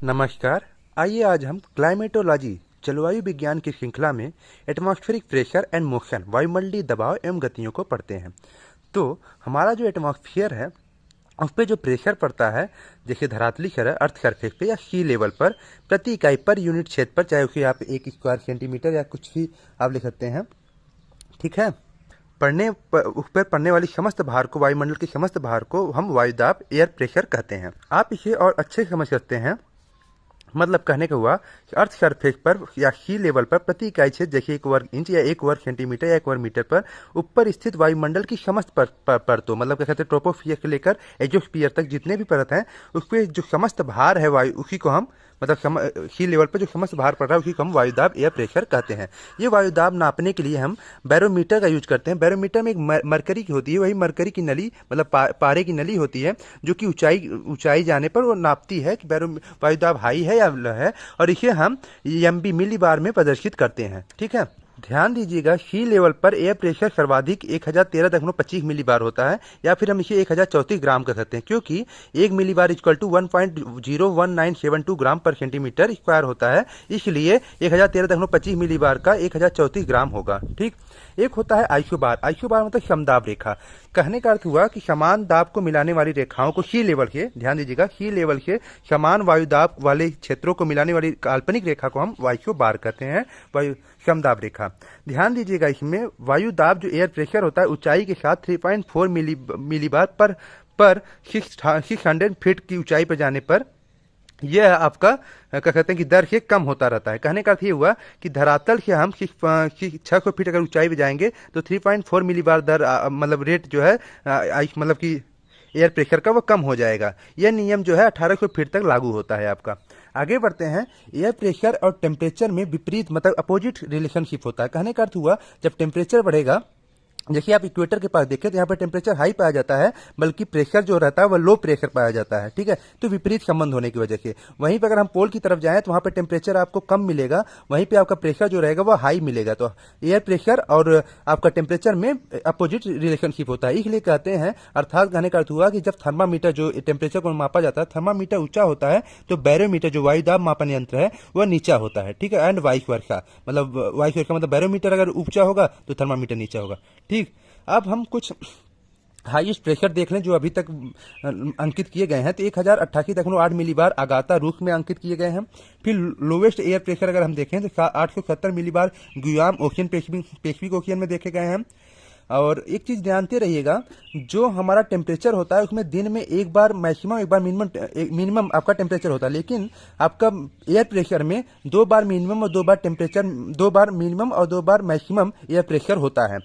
नमस्कार। आइए आज हम क्लाइमेटोलॉजी जलवायु विज्ञान की श्रृंखला में एटमॉस्फेरिक प्रेशर एंड मोशन वायुमंडलीय दबाव एवं गतियों को पढ़ते हैं। तो हमारा जो एटमॉस्फेयर है उस पर जो प्रेशर पड़ता है, जैसे धरातली अर्थ सरफेस पे या सी लेवल पर प्रति इकाई पर यूनिट क्षेत्र पर, चाहे उसे आप 1 स्क्वायर सेंटीमीटर या कुछ भी आप लिख सकते हैं, ठीक है। उस पर पड़ने वाली समस्त भार को, वायुमंडल के समस्त भार को हम वायुदाब एयर प्रेशर कहते हैं। आप इसे और अच्छे से समझ सकते हैं। मतलब कहने का हुआ कि अर्थ सरफेस पर या सी लेवल पर प्रति इकाई क्षेत्र, जैसे 1 वर्ग इंच या 1 वर्ग सेंटीमीटर या 1 वर्ग मीटर पर ऊपर स्थित वायुमंडल की समस्त परतों, मतलब क्या कहते हैं, ट्रोपोस्फियर से लेकर एग्जोस्फियर तक जितने भी परत हैं उस पर जो समस्त भार है वायु, उसी को हम मतलब सी लेवल पर जो समस्त भार पड़ रहा है उसी को हम वायुदाब एयर प्रेशर कहते हैं। ये वायुदाब नापने के लिए हम बैरोमीटर का यूज करते हैं। बैरोमीटर में एक मरकरी की होती है, वही मरकरी की नली मतलब पारे की नली होती है, जो कि ऊंचाई जाने पर वो नापती है कि वायुदाब हाई है या लो है, और इसे हम एमबी मिली बार में प्रदर्शित करते हैं, ठीक है। ध्यान दीजिएगा, सी लेवल पर एयर प्रेशर सर्वाधिक 1013.25 मिली बार होता है, या फिर हम इसे 1034 ग्राम कह सकते हैं, क्योंकि 1 मिली बार इक्वल टू 1.01972 ग्राम पर सेंटीमीटर स्क्वायर होता है, इसलिए 1013.25 मिली बार का 1034 ग्राम होगा, ठीक। एक होता है आइसोबार। आइसोबार मतलब समदाब रेखा। कहने का अर्थ हुआ कि समान दाब को मिलाने वाली रेखाओं को सी लेवल के, ध्यान दीजिएगा, सी लेवल के समान वायुदाब वाले क्षेत्रों को मिलाने वाली काल्पनिक रेखा को हम आइसोबार कहते हैं, वायु समदाब रेखा। ध्यान दीजिएगा, इसमें वायुदाब जो एयर प्रेशर होता है ऊंचाई के साथ 3.4 मिली बार पर 600 फीट की ऊंचाई पर जाने पर यह आपका क्या कहते हैं कि दर से कम होता रहता है। कहने का अर्थ ये हुआ कि धरातल से हम 600 फीट अगर ऊंचाई पे जाएंगे तो 3.4 मिली बार दर मतलब रेट जो है मतलब कि एयर प्रेशर का वो कम हो जाएगा। यह नियम जो है 1800 फीट तक लागू होता है आपका। आगे बढ़ते हैं। एयर प्रेशर और टेम्परेचर में विपरीत मतलब अपोजिट रिलेशनशिप होता है। कहने का अर्थ हुआ जब टेम्परेचर बढ़ेगा, जैसे आप इक्वेटर के पास देखें तो यहाँ पर टेम्परेचर हाई पाया जाता है, बल्कि प्रेशर जो रहता है वह लो प्रेशर पाया जाता है, ठीक है। तो विपरीत संबंध होने की वजह से वहीं पर अगर हम पोल की तरफ जाएं तो वहाँ पर टेम्परेचर आपको कम मिलेगा, वहीं पे आपका प्रेशर जो रहेगा वह हाई मिलेगा। तो एयर प्रेशर और आपका टेम्परेचर में अपोजिट रिलेशनशिप होता है, इसलिए कहते हैं। अर्थात कहने का अर्थ हुआ कि जब थर्मामीटर जो टेम्परेचर को मापा जाता है, थर्मामीटर ऊंचा होता है तो बैरोमीटर जो वायुदाब मापन यंत्र है वह नीचा होता है, ठीक है। एंड वाइस वर्सा मतलब बैरोमीटर अगर ऊंचा होगा तो थर्मामीटर नीचा होगा, ठीक। अब हम कुछ हाईएस्ट प्रेशर देख लें जो अभी तक अंकित किए गए हैं। तो 1088.8 मिली बार अगाता रूस में अंकित किए गए हैं। फिर लोवेस्ट एयर प्रेशर अगर हम देखें तो 870 मिली बार गुयाम ओशियन पैसिफिक ओशियन में देखे गए हैं। और एक चीज ध्यानते रहिएगा, जो हमारा टेम्परेचर होता है उसमें दिन में एक बार मैक्सिमम, एक बार मिनिमम आपका टेम्परेचर होता है, लेकिन आपका एयर प्रेशर में 2 बार मिनिमम और 2 बार टेम्परेचर, 2 बार मिनिमम और 2 बार मैक्सिमम एयर प्रेशर होता है।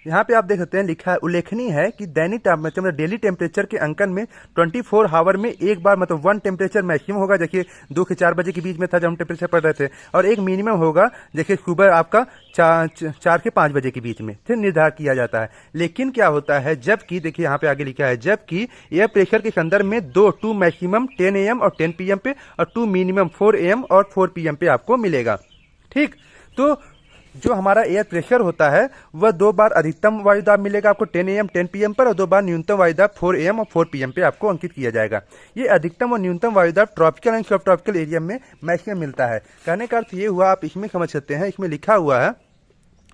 यहाँ पे आप देख सकते हैं, लिखा उल्लेखनीय है कि दैनिक मतलब डेली टेम्परेचर के अंकन में 24 हावर में एक बार मतलब 1 टेम्परेचर मैक्सिमम होगा, जैसे 2 से 4 बजे के बीच में था जब हम टेम्परेचर पढ़ रहे थे, और एक मिनिमम होगा जैसे सुबह आपका 4 से 5 बजे के बीच में फिर निर्धारण किया जाता है। लेकिन क्या होता है, जबकि देखिए यहाँ पे आगे लिखा है, जबकि एयर प्रेशर के संदर्भ में 2 मैक्सिमम 10 AM और 10 PM पे और 2 मिनिमम 4 AM और 4 PM पे आपको मिलेगा, ठीक। तो जो हमारा एयर प्रेशर होता है वह 2 बार अधिकतम वायुदाब मिलेगा आपको 10 AM 10 PM पर, और 2 बार न्यूनतम वायुदाब 4 AM और 4 PM पे आपको अंकित किया जाएगा। ये अधिकतम और न्यूनतम वायुदाब ट्रॉपिकल एंड सब ट्रॉपिकल एरिया में मैक्सिमम मिलता है। कहने का अर्थ ये हुआ, आप इसमें समझ सकते हैं, इसमें लिखा हुआ है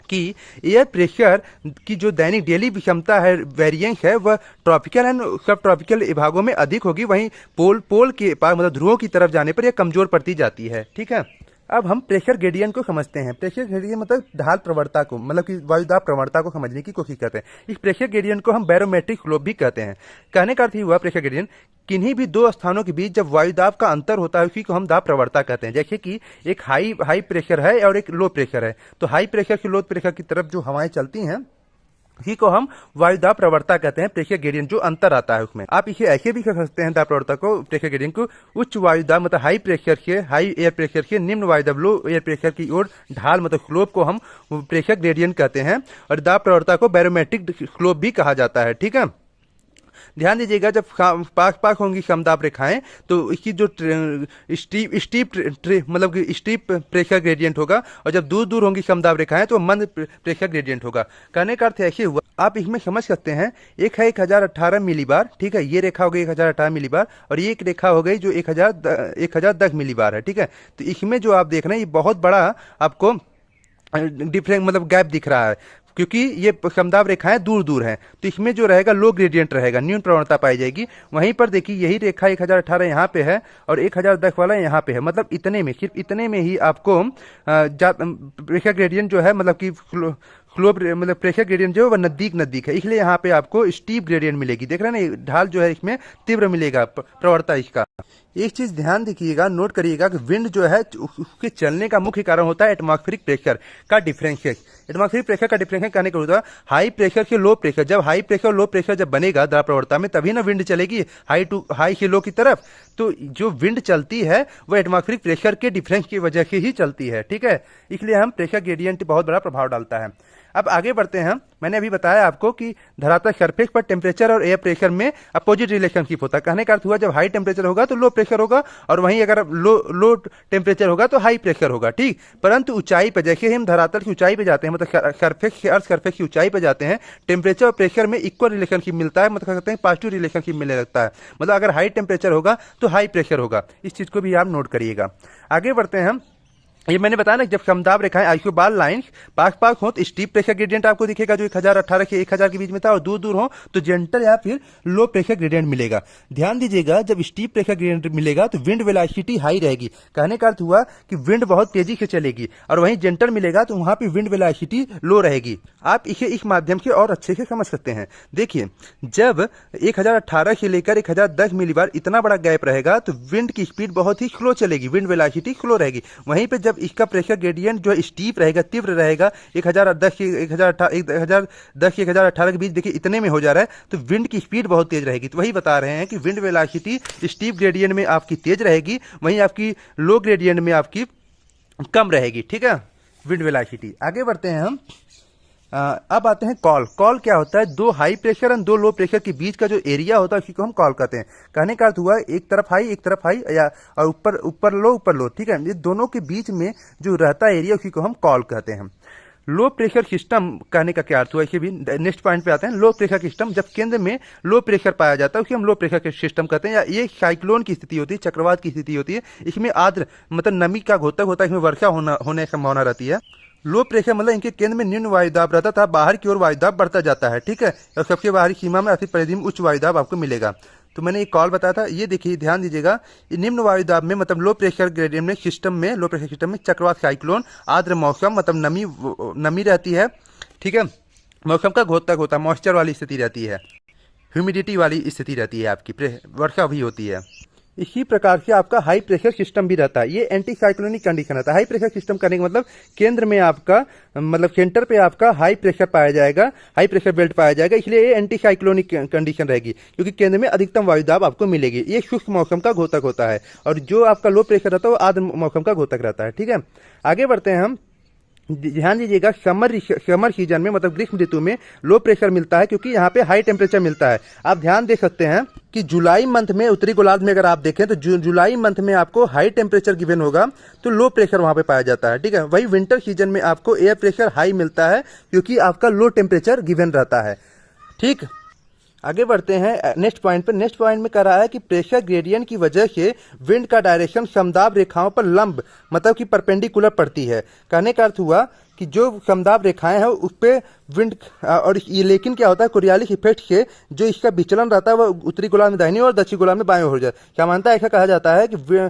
कि एयर प्रेशर की जो दैनिक डेली विषमता है, वेरिएंस है, वह ट्रॉपिकल एंड सब ट्रॉपिकल विभागों में अधिक होगी, वहीं पोल के पास मतलब ध्रुवों की तरफ जाने पर यह कमजोर पड़ती जाती है, ठीक है। अब हम प्रेशर ग्रेडियंट को समझते हैं। प्रेशर ग्रेडियंट मतलब ढाल प्रवणता को, मतलब कि वायुदाब प्रवणता को समझने की कोशिश करते हैं। इस प्रेशर ग्रेडियंट को हम बैरोमेट्रिक स्लोप भी कहते हैं। कहने का अर्थ हुआ, प्रेशर ग्रेडियंट किन्हीं भी 2 स्थानों के बीच जब वायुदाब का अंतर होता है उसी को हम दाब प्रवणता कहते हैं। जैसे कि एक हाई प्रेशर है और एक लो प्रेशर है, तो हाई प्रेशर से लो प्रेशर की तरफ जो हवाएं चलती हैं इसी को हम वायुदाब प्रवणता कहते हैं। प्रेशर ग्रेडियंट जो अंतर आता है उसमें, आप इसे ऐसे भी कह सकते हैं दाब प्रवणता को, प्रेशर ग्रेडियंट को, उच्च वायुदाब मतलब हाई एयर प्रेशर से निम्न वायुदाब लो एयर प्रेशर की ओर ढाल मतलब स्लोप को हम प्रेशर ग्रेडियंट कहते हैं, और दाब प्रवणता को बैरोमेट्रिक स्लोप भी कहा जाता है, ठीक है। ध्यान दीजिएगा, जब पास पास होंगी समदाब रेखाएं तो इसकी जो मतलब कि स्टीप प्रेशर ग्रेडियंट होगा, और जब दूर दूर होंगी समदाब रेखाएं तो मंद प्रेशर ग्रेडियंट होगा। कहने का अर्थ ऐसे हुआ, आप इसमें समझ सकते हैं, एक है 1018 मिलीबार, ठीक है, ये रेखा हो गई 1018 मिलीबार, और ये एक रेखा हो गई जो 1010 मिलीबार है, ठीक है। तो इसमें जो आप देख रहे हैं ये बहुत बड़ा आपको डिफरेंट मतलब गैप दिख रहा है, क्योंकि ये समदाब रेखाएं दूर दूर हैं, तो इसमें जो रहेगा लो ग्रेडियंट रहेगा, न्यून प्रवणता पाई जाएगी। वहीं पर देखिए यही रेखा 1018 यहाँ पे है और 1010 वाला यहाँ पे है, मतलब इतने में, सिर्फ इतने में ही आपको प्रेशर ग्रेडियंट जो है मतलब कि मतलब प्रेशर ग्रेडियंट जो है वह नजदीक है, इसलिए यहाँ पे आपको स्टीप ग्रेडियंट मिलेगी। देख रहे हैं ना, ढाल जो है इसमें तीव्र मिलेगा प्रवणता इसका। एक चीज ध्यान देखिएगा, नोट करिएगा कि विंड जो है उसके चलने का मुख्य कारण होता है एटमॉस्फेरिक प्रेशर का डिफरेंशियल। एटमॉस्फेरिक प्रेशर का डिफरेंशियल कहने का होता है हाई प्रेशर से लो प्रेशर। जब हाई प्रेशर लो प्रेशर जब बनेगा द्रव प्रवणता में, तभी ना विंड चलेगी हाई से लो की तरफ। तो जो विंड चलती है वो एटमॉस्फेरिक प्रेशर के डिफरेंस की वजह से ही चलती है, ठीक है। इसलिए हम प्रेशर ग्रेडियंट बहुत बड़ा प्रभाव डालता है। अब आगे बढ़ते हैं। मैंने अभी बताया आपको कि धरातल सरफेस पर टेम्परेचर और एयर प्रेशर में अपोजिट रिलेशनशिप होता है। कहने का अर्थ हुआ जब हाई टेम्परेचर होगा तो लो प्रेशर होगा, और वहीं अगर लो टेम्परेचर होगा तो हाई प्रेशर होगा, ठीक। परंतु ऊंचाई पर, जैसे हम धरातल की ऊंचाई पे जाते हैं, मतलब सरफेस से अर्थ सरफेस की ऊंचाई पे जाते हैं, टेम्परेचर और प्रेशर में इक्वल रिलेशनशिप मिलता है, मतलब कहते हैं पॉजिटिव रिलेशनशिप मिलने लगता है। मतलब अगर हाई टेम्परेचर होगा तो हाई प्रेशर होगा। इस चीज को भी आप नोट करिएगा। आगे बढ़ते हैं। ये मैंने बताया ना, जब समदाब रेखाएं आइसोबार लाइंस पास पास हो तो स्टीप प्रेशर ग्रेडियंट आपको दिखेगा जो 1018 से 1000 के बीच में था, और दूर दूर हो तो जेंटल या फिर लो प्रेशर ग्रेडियंट मिलेगा। ध्यान दीजिएगा, जब स्टीप प्रेशर ग्रेडियंट मिलेगा तो विंड वेलोसिटी हाई रहेगी। कहने का अर्थ हुआ कि विंड बहुत तेजी से चलेगी, और वहीं जेंटल मिलेगा तो वहां पर विंड वेलोसिटी लो रहेगी। आप इसे इस माध्यम से और अच्छे से समझ सकते हैं। देखिए, जब 1018 से लेकर 1010 मिलीबार इतना बड़ा गैप रहेगा तो विंड की स्पीड बहुत ही स्लो चलेगी, विंड वेलोसिटी स्लो रहेगी। वहीं पे जब इसका प्रेशर ग्रेडियंट जो स्टीप रहेगा, तीव्र रहेगा, 1010 से 1018 के बीच देखिए इतने में हो जा रहा है, तो विंड की स्पीड बहुत तेज रहेगी। तो वही बता रहे हैं कि विंड वेलोसिटी स्टीप ग्रेडियंट में आपकी तेज रहेगी, वहीं आपकी लो ग्रेडियंट में आपकी कम रहेगी, ठीक है, विंड वेलोसिटी। आगे बढ़ते हैं हम। अब आते हैं कॉल। कॉल क्या होता है? दो हाई प्रेशर और दो लो प्रेशर के बीच का जो एरिया होता है उसी को हम कॉल कहते हैं। कहने का अर्थ हुआ एक तरफ हाई या और ऊपर लो, ठीक है। ये दोनों के बीच में जो रहता एरिया उसी को हम कॉल कहते हैं। लो प्रेशर सिस्टम कहने का क्या अर्थ हुआ, इसे भी नेक्स्ट पॉइंट पे आते हैं। लो प्रेशर सिस्टम, जब केंद्र में लो प्रेशर पाया जाता है उसे हम लो प्रेशर सिस्टम कहते हैं, या ये साइक्लोन की स्थिति होती है, चक्रवात की स्थिति होती है। इसमें आर्द्र मतलब नमी का घोतक होता है, इसमें वर्षा होने की संभावना रहती है। लो प्रेशर मतलब इनके केंद्र में न्यून वायुदाब रहता था, बाहर की ओर वायुदाब बढ़ता जाता है, ठीक है, और सबसे बाहरी सीमा में अति परिधि में उच्च वायुदाब आपको मिलेगा। तो मैंने एक कॉल बताया था, ये देखिए ध्यान दीजिएगा, निम्न वायुदाब में मतलब लो प्रेशर ग्रेडियंट में लो प्रेशर सिस्टम में चक्रवात, साइक्लोन, आर्द्र मौसम मतलब नमी रहती है, ठीक है, मौसम का घोतक होता है, मॉइस्चर वाली स्थिति रहती है, ह्यूमिडिटी वाली स्थिति रहती है, आपकी वर्षा भी होती है। इसी प्रकार से आपका हाई प्रेशर सिस्टम भी रहता है। ये एंटी साइक्लोनिक कंडीशन रहता है। हाई प्रेशर सिस्टम करने का मतलब केंद्र में आपका मतलब सेंटर पे आपका हाई प्रेशर पाया जाएगा, हाई प्रेशर बेल्ट पाया जाएगा, इसलिए ये एंटी साइक्लोनिक कंडीशन रहेगी, क्योंकि केंद्र में अधिकतम वायुदाब आपको मिलेगी। ये शुष्क मौसम का घोतक होता है, और जो आपका लो प्रेशर रहता है वो आर्द्र मौसम का घोतक रहता है, ठीक है। आगे बढ़ते हैं हम। ध्यान दीजिएगा, समर सीजन में मतलब ग्रीष्म ऋतु में लो प्रेशर मिलता है, क्योंकि यहाँ पे हाई टेम्परेचर मिलता है। आप ध्यान दे सकते हैं कि जुलाई मंथ में उत्तरी गोलार्ध में अगर आप देखें तो जुलाई मंथ में आपको हाई टेम्परेचर गिवन होगा तो लो प्रेशर वहां पे पाया जाता है, ठीक है। वही विंटर सीजन में आपको एयर प्रेशर हाई मिलता है, क्योंकि आपका लो टेम्परेचर गिवन रहता है, ठीक। आगे बढ़ते हैं नेक्स्ट पॉइंट पर। नेक्स्ट पॉइंट में कह रहा है कि प्रेशर ग्रेडियंट की वजह से विंड का डायरेक्शन समदाब रेखाओं पर लंब मतलब कि परपेंडिकुलर पड़ती है। कहने का अर्थ हुआ कि जो समदाब रेखाएं हैं उस पे विंड और ये, लेकिन क्या होता है कोरियालिस इफेक्ट से जो इसका विचलन रहता है वह उत्तरी गोलार्ध में दाहिनी और दक्षिण गोलार्ध में बाएं हो जाता है। सामान्यतः ऐसा कहा जाता है कि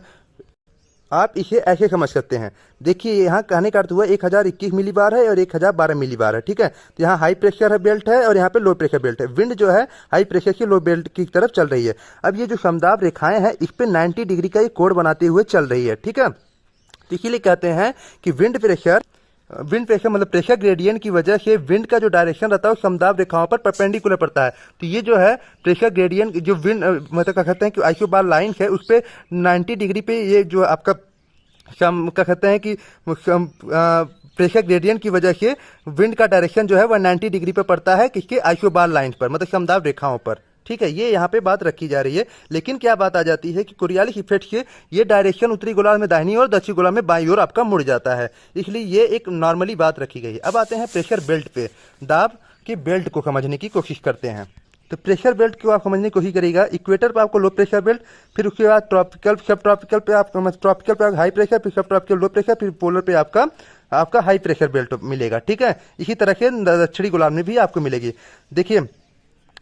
आप इसे ऐसे समझ सकते हैं। देखिए यहाँ कहने का अर्थ हुआ 1021 मिलीबार है और 1012 मिलीबार है, ठीक है। तो यहाँ हाई प्रेशर है बेल्ट है और यहाँ पे लो प्रेशर बेल्ट है। विंड जो है हाई प्रेशर से लो बेल्ट की तरफ चल रही है। अब ये जो समदाब रेखाएं हैं इस पे 90 डिग्री का ये कोण बनाते हुए चल रही है, ठीक है। तो इसीलिए कहते हैं कि विंड प्रेशर मतलब प्रेशर ग्रेडियंट की वजह से विंड का जो डायरेक्शन रहता है वो समदाब रेखाओं पर परपेंडिकुलर पड़ता है। तो ये जो है प्रेशर ग्रेडियंट जो विंड मतलब क्या कहते हैं कि आइसोबार लाइन है उस पे 90 डिग्री पे ये जो आपका क्या कहते हैं कि प्रेशर ग्रेडियंट की वजह से विंड का डायरेक्शन जो है वह 90 डिग्री पर पड़ता है, किसके आइसोबार लाइन पर मतलब समदाब रेखाओं पर, ठीक है, ये यहाँ पे बात रखी जा रही है। लेकिन क्या बात आ जाती है कि कोरियालिस इफेक्ट से ये डायरेक्शन उत्तरी गोलार्ध में दाहिनी और दक्षिणी गोलार्ध में बाईं ओर आपका मुड़ जाता है, इसलिए ये एक नॉर्मली बात रखी गई है। अब आते हैं प्रेशर बेल्ट पे, दाब के बेल्ट को समझने की कोशिश करते हैं। तो प्रेशर बेल्ट को आप समझने की कोशिश करिएगा। इक्वेटर पे आपको लो प्रेशर बेल्ट, फिर उसके बाद ट्रॉपिकल, सब ट्रॉपिकल पे आप ट्रॉपिकल पे हाई प्रेशर, फिर सब ट्रॉपिकल लो प्रेशर, फिर पोलर पे आपका हाई प्रेशर बेल्ट मिलेगा। ठीक है, इसी तरह से दक्षिणी गोलार्ध में भी आपको मिलेगी। देखिए,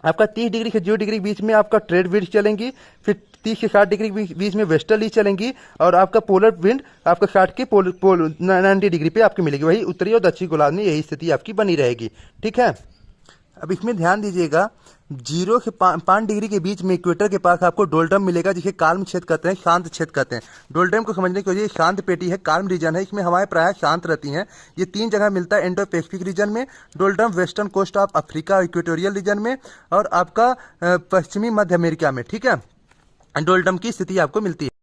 आपका 30 डिग्री से 0 डिग्री बीच में आपका ट्रेड विंड चलेंगी, फिर 30 से 60 डिग्री बीच में वेस्टर्ली चलेंगी, और आपका पोलर विंड आपका 60 के 90 डिग्री पे आपकी मिलेगी। वही उत्तरी और दक्षिणी गोलार्ध में यही स्थिति आपकी बनी रहेगी। ठीक है, अब इसमें ध्यान दीजिएगा, 0 से 5 डिग्री के बीच में इक्वेटर के पास आपको डोल्डम मिलेगा, जिसे काल्म क्षेत्र कहते हैं, शांत क्षेत्र कहते हैं। डोल्डम को समझने के लिए शांत पेटी है, काल्म रीजन है, इसमें हवाएं प्रायः शांत रहती हैं। ये 3 जगह मिलता है, इंडो पैसिफिक रीजन में डोल्डम, western coast of Africa equatorial region में, और आपका पश्चिमी मध्य अमेरिका में। ठीक है, डोल्डम की स्थिति आपको मिलती है।